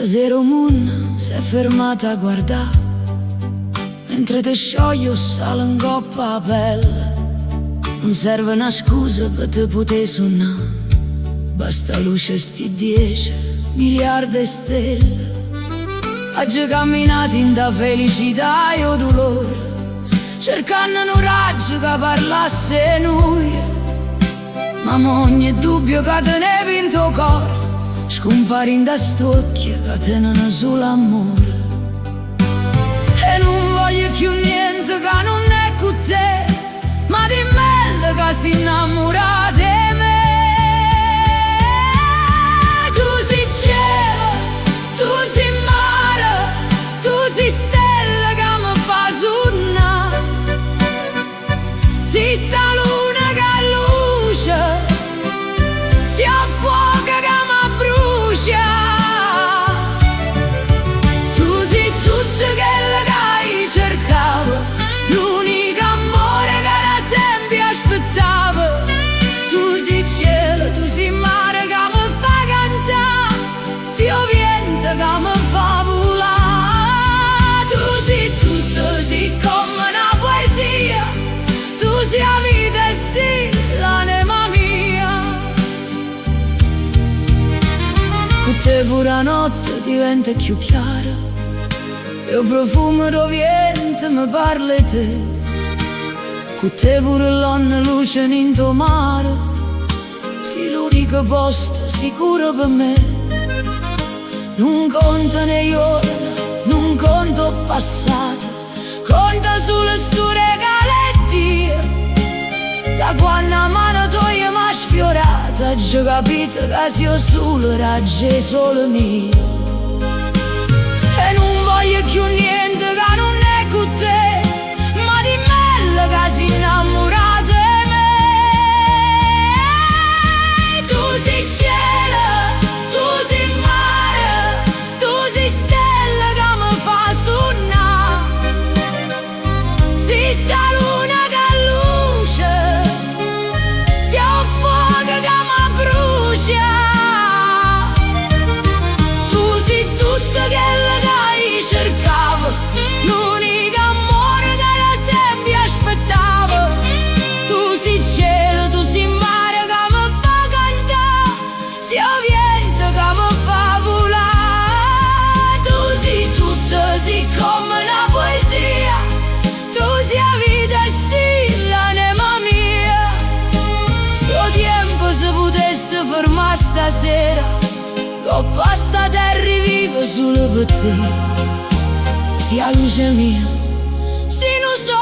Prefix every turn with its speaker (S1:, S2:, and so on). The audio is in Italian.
S1: Stasera un moon si è fermata a guardare, mentre te scioglio sale in coppa a pelle. Non serve una scusa per te poter suonare, basta luce sti 10 miliardi di stelle. Oggi camminati in da felicità e o dolore, cercando un raggio che parlasse noi. Ma ogni dubbio che tenevi in tuo cuore scompari da stocchie che tengono sull'amore. E non voglio più niente che non è con te, ma di me che si innamora di me. Tu sei cielo, tu sei mare, tu sei stella che mi fa suonare. Sei sta luna che luce, sia fuoco che mi brucia. Tu sei tutto quello che cercavo, l'unico amore che da sempre aspettavo. Tu sei cielo, tu sei mare che mi fa cantare, sia vento che mi fa volare. Tu sei tutto, sei come una poesia, tu sei la vita e sei l'anima mia. Con te pure la notte diventa più chiara, e il profumo del vento mi parla di te. Con te pure l'anno luce in tuo mare, sei l'unico posto sicuro per me. Non conta nei giorni, non conto passato, conta sulle sto regaletti. Da quando la mano tua mi ha sfiorata, ho capito che sia solo raggio solo mio. E non voglio più niente che non è con te, ma di me che si innamora di me. Tu sei cielo, tu sei mare, tu sei stella che mi fa suonare. Sei sta luna che luce, sia fuoco che mi brucia. Tu sei tutto quello che cercavo, l'unico amore che da sempre aspettavo. Tu sei cielo, tu sei mare che mi fa cantare, sia vento che mi fa volare. Tu sei tutto, sei come una poesia, tu sei la vita e sei l'anima mia. Se il tempo si potesse fermare stasera, che basta terra viva solo per te. Sia luce mia, se non so